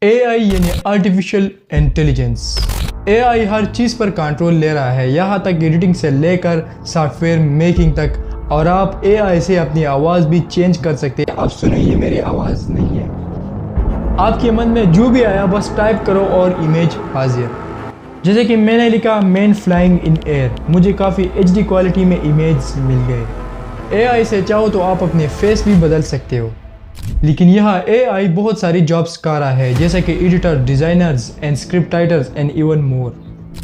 AI यानी artificial intelligence. AI हर चीज़ पर control ले रहा है, यहाँ तक एडिटिंग से लेकर सॉफ्टवेयर मेकिंग तक। और आप एआई से अपनी आवाज़ भी चेंज कर सकते हैं। आप सुनो, ये मेरी आवाज़ नहीं है। आपके मन में जो भी आया बस टाइप करो और इमेज हाजिर। जैसे कि मैंने लिखा मैन फ्लाइंग इन एयर, मुझे काफ़ी HD क्वालिटी में इमेज मिल गए। एआई से चाहो तो आप अपने फेस भी बदल सकते हो। लेकिन यहाँ एआई बहुत सारी जॉब्स कर रहा है, जैसे कि editor, designers and script writers and even more.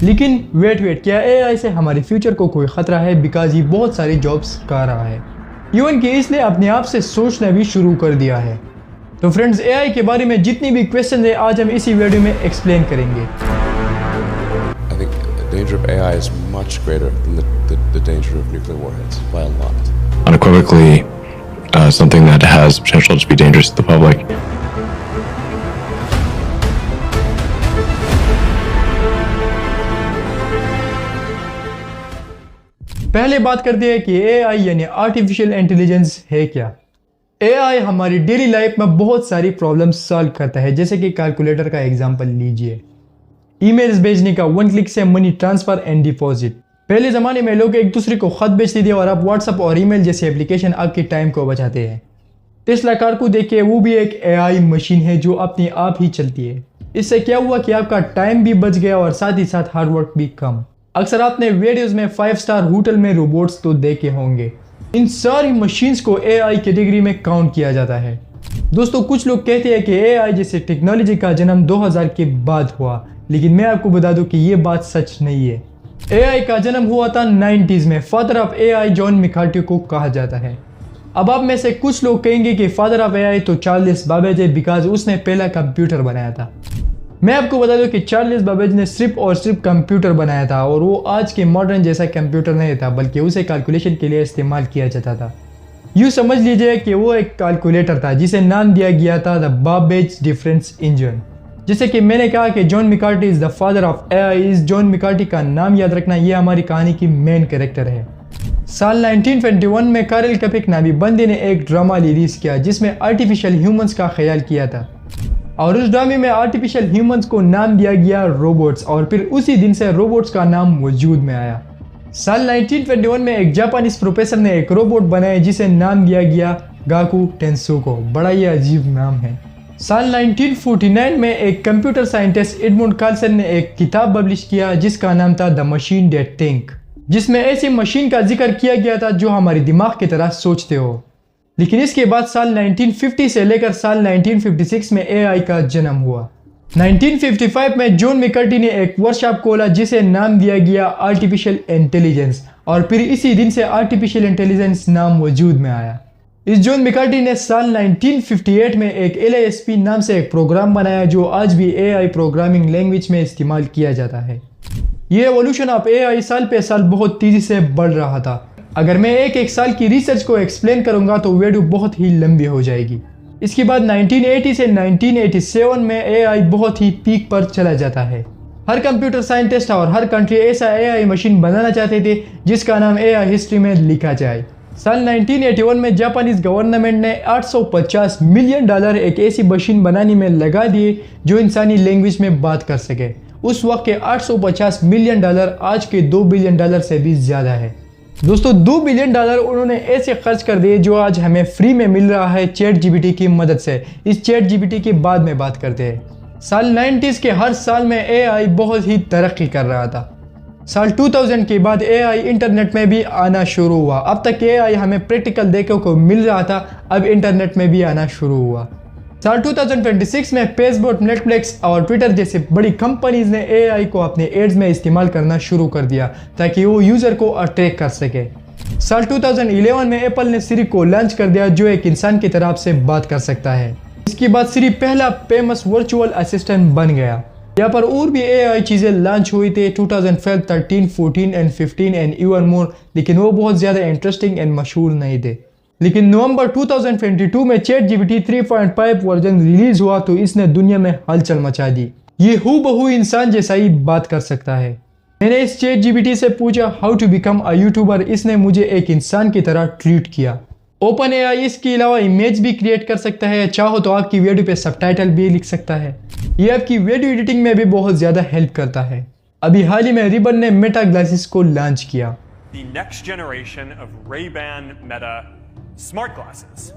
लेकिन वेट, क्या एआई से हमारे फ्यूचर को कोई ख़तरा है? बिकॉज ये बहुत सारी जॉब्स कर रहा है, इवन कि इसने अपने आप से सोचना भी शुरू कर दिया है। तो फ्रेंड्स, एआई के बारे में जितनी भी क्वेश्चन है आज हम इसी वीडियो में एक्सप्लेन करेंगे। I think the danger of AI is much greater than the danger of nuclear warheads by a lot. Unequivocally, something that has potential to be dangerous to the public. पहले बात करते हैं कि AI यानी artificial intelligence है क्या। AI हमारी daily life में बहुत सारी प्रॉब्लम्स सॉल्व करता है, जैसे कि कैलकुलेटर का एग्जांपल लीजिए। ईमेल्स भेजने का, 1 क्लिक से मनी ट्रांसफर एंड डिपॉजिट। पहले ज़माने में लोग एक दूसरे को ख़त भेजते थे और अब व्हाट्सअप और ईमेल जैसे एप्लीकेशन आपके टाइम को बचाते हैं। टेस्ला कार को देखिए, वो भी एक एआई मशीन है जो अपने आप ही चलती है। इससे क्या हुआ कि आपका टाइम भी बच गया और साथ ही साथ हार्ड वर्क भी कम। अक्सर आपने वीडियोस में 5 स्टार होटल में रोबोट्स तो देखे होंगे। इन सारी मशीन्स को एआई कैटेगरी में काउंट किया जाता है। दोस्तों, कुछ लोग कहते हैं कि एआई जैसे टेक्नोलॉजी का जन्म 2000 के बाद हुआ, लेकिन मैं आपको बता दूं कि ये बात सच नहीं है। एआई का जन्म हुआ था 90s में। Father of AI John McCarthy को कहा जाता है। अब आप में से कुछ लोग कहेंगे कि फादर ऑफ एआई तो चार्ल्स बाबेज है, बिकॉज उसने पहला कंप्यूटर बनाया था। मैं आपको बता दूं कि चार्ल्स बाबेज ने सिर्फ और सिर्फ कंप्यूटर बनाया था, और वो आज के मॉडर्न जैसा कंप्यूटर नहीं था, बल्कि उसे कैलकुलेशन के लिए इस्तेमाल किया जाता था। यूँ समझ लीजिए कि वो एक कैलकुलेटर था जिसे नाम दिया गया था द बाबेज डिफरेंस इंजन। जैसे कि मैंने कहा कि John McCarthy is the father of AI. इस जॉन मैकार्टी का नाम याद रखना, ये हमारी कहानी की मेन कैरेक्टर है। साल 1921 में कारेल कपिक नामी बंदे ने एक ड्रामा रिलीज किया जिसमें आर्टिफिशियल ह्यूमंस का ख्याल किया था, और उस ड्रामे में आर्टिफिशियल ह्यूमंस को नाम दिया गया रोबोट्स, और फिर उसी दिन से रोबोट्स का नाम वजूद में आया। साल 1921 में एक जापानीज प्रोफेसर ने एक रोबोट बनाया जिसे नाम दिया गया गाकू टेंसुको। बड़ा ही अजीब नाम है। साल 1949 में एक कंप्यूटर साइंटिस्ट एडमंड कार्लसन ने एक किताब पब्लिश किया जिसका नाम था द मशीन दैट थिंक, जिसमें ऐसी मशीन का जिक्र किया गया था जो हमारी दिमाग की तरह सोचते हो। लेकिन इसके बाद साल 1950 से लेकर साल 1956 में एआई का जन्म हुआ। 1955 में जॉन मैकार्टी ने एक वर्कशॉप खोला जिसे नाम दिया गया आर्टिफिशियल इंटेलिजेंस, और फिर इसी दिन से आर्टिफिशियल इंटेलिजेंस नाम वजूद में आया। इस जॉन मैकार्टी ने साल 1958 में एक LASP नाम से एक प्रोग्राम बनाया जो आज भी एआई प्रोग्रामिंग लैंग्वेज में इस्तेमाल किया जाता है। ये एवोल्यूशन ऑफ एआई साल पे साल बहुत तेजी से बढ़ रहा था। अगर मैं एक साल की रिसर्च को एक्सप्लेन करूंगा तो वीडियो बहुत ही लंबी हो जाएगी। इसके बाद 1980 से 1987 में एआई बहुत ही पीक पर चला जाता है। हर कंप्यूटर साइंटिस्ट और हर कंट्री ऐसा एआई मशीन बनाना चाहते थे जिसका नाम एआई हिस्ट्री में लिखा जाए। साल 1981 में जापानीज गवर्नमेंट ने $850 मिलियन एक ऐसी मशीन बनाने में लगा दिए जो इंसानी लैंग्वेज में बात कर सके। उस वक्त के $850 मिलियन आज के $2 बिलियन से भी ज़्यादा है। दोस्तों, $2 बिलियन उन्होंने ऐसे खर्च कर दिए जो आज हमें फ्री में मिल रहा है ChatGPT की मदद से। इस ChatGPT की बाद में बात करते हैं। साल 90s के हर साल में एआई बहुत ही तरक्की कर रहा था। साल 2000 के बाद एआई इंटरनेट में भी आना शुरू हुआ। अब तक एआई हमें प्रैक्टिकल देखने को मिल रहा था, अब इंटरनेट में भी आना शुरू हुआ। साल 2026 में फेसबुक, नेटफ्लिक्स और ट्विटर जैसे बड़ी कंपनीज ने एआई को अपने एड्स में इस्तेमाल करना शुरू कर दिया ताकि वो यूज़र को अट्रैक्ट कर सके। साल 2011 में एप्पल ने सिरी को लॉन्च कर दिया जो एक इंसान की तरह से बात कर सकता है। इसके बाद सिरी पहला फेमस वर्चुअल असिस्टेंट बन गया। यहाँ पर और भी एआई चीज़ें लॉन्च हुई थी 2012, 13, 14 एंड 15 एंड इवन मोर, लेकिन वो बहुत ज़्यादा इंटरेस्टिंग एंड मशहूर नहीं थे। लेकिन नवंबर 2022 में ChatGPT 3.5 वर्जन रिलीज हुआ तो इसने दुनिया में हलचल मचा दी। ये हूबहू इंसान जैसा ही बात कर सकता है। मैंने इस ChatGPT से पूछा how to become a youtuber, इसने मुझे एक इंसान की तरह ट्रीट किया। ओपन एआई इसके अलावा इमेज भी क्रिएट कर सकता है, चाहो तो आपकी वीडियो पे सबटाइटल भी लिख सकता है। ये आपकी वीडियो एडिटिंग में भी बहुत ज़्यादा हेल्प करता है। अभी हाल ही में रिबन ने मेटा ग्लासेस को लॉन्च किया। The next generation of Ray-Ban Meta smart glasses.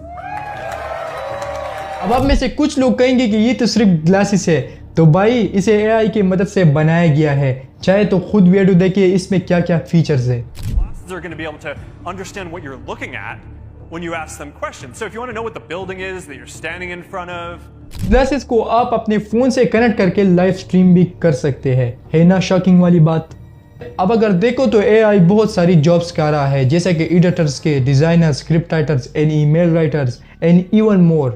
अब आप में से कुछ लोग कहेंगे कि ये तो सिर्फ ग्लासेस है, तो भाई इसे एआई की मदद से बनाया गया है। चाहे तो खुद वीडियो देखिए इसमें क्या क्या फीचर्स है। Glasses are going to be able to understand what you're looking at when you ask them questions. So if you want to know what the building is that you're standing in front of, glasses को आप अपने phone से connect करके live stream भी कर सकते हैं, है ना शॉकिंग वाली बात। अब अगर देखो तो एआई बहुत सारी जॉब्स कर रहा है, जैसे कि एडिटर्स के, designers, script writers and email writers and even more.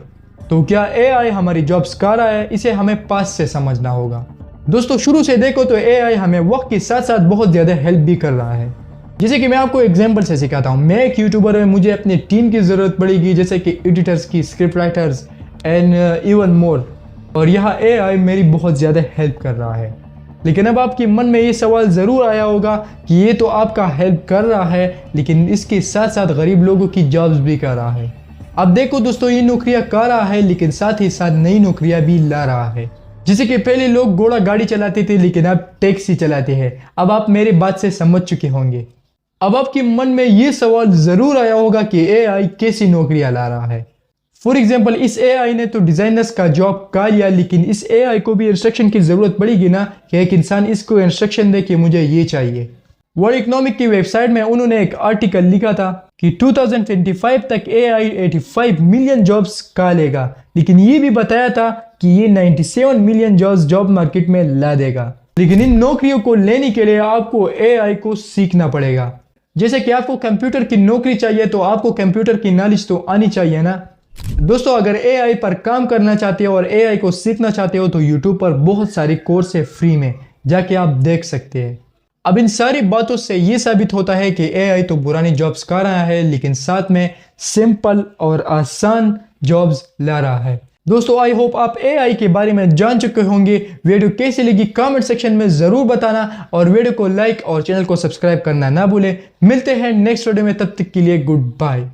तो क्या एआई हमारी जॉब्स कर रहा है, इसे हमें पास से समझना होगा। दोस्तों शुरू से देखो तो एआई हमें वक्त के साथ साथ बहुत ज़्यादा हेल्प भी कर रहा है। जैसे कि मैं आपको एग्जांपल से सिखाता हूँ। मैं एक यूट्यूबर है, मुझे अपनी टीम की ज़रूरत पड़ेगी, जैसे कि एडिटर्स की, script writers and even more, और यहाँ एआई मेरी बहुत ज़्यादा हेल्प कर रहा है। लेकिन अब आपके मन में ये सवाल ज़रूर आया होगा कि ये तो आपका हेल्प कर रहा है, लेकिन इसके साथ साथ गरीब लोगों की जॉब्स भी कर रहा है। अब देखो दोस्तों, ये नौकरियां कर रहा है, लेकिन साथ ही साथ नई नौकरियां भी ला रहा है। जैसे कि पहले लोग घोड़ा गाड़ी चलाते थे, लेकिन अब टैक्सी चलाते हैं। अब आप मेरी बात से समझ चुके होंगे। अब आपके मन में ये सवाल ज़रूर आया होगा कि एआई कैसी नौकरियां ला रहा है। फॉर एग्जाम्पल, इस एआई ने तो डिजाइनर्स का जॉब कर लिया, लेकिन इस एआई को भी इंस्ट्रक्शन की ज़रूरत पड़ेगी ना, कि एक इंसान इसको इंस्ट्रक्शन दे कि मुझे ये चाहिए। वर्ल्ड इकोनॉमिक की वेबसाइट में उन्होंने एक आर्टिकल लिखा था कि 2025 तक एआई 85 मिलियन जॉब्स का लेगा, लेकिन ये भी बताया था कि ये 97 मिलियन जॉब्स जॉब मार्केट में ला देगा। लेकिन इन नौकरियों को लेने के लिए आपको एआई को सीखना पड़ेगा। जैसे कि आपको कंप्यूटर की नौकरी चाहिए, तो आपको कंप्यूटर की नॉलेज तो आनी चाहिए ना। दोस्तों अगर एआई पर काम करना चाहते हो और एआई को सीखना चाहते हो, तो यूट्यूब पर बहुत सारे कोर्स है फ्री में, जाके आप देख सकते हैं। अब इन सारी बातों से ये साबित होता है कि एआई तो पुरानी जॉब्स कर रहा है, लेकिन साथ में सिंपल और आसान जॉब्स ला रहा है। दोस्तों आई होप आप एआई के बारे में जान चुके होंगे। वीडियो कैसी लगी कमेंट सेक्शन में ज़रूर बताना, और वीडियो को लाइक और चैनल को सब्सक्राइब करना ना भूलें। मिलते हैं नेक्स्ट वीडियो में, तब तक के लिए गुड बाय।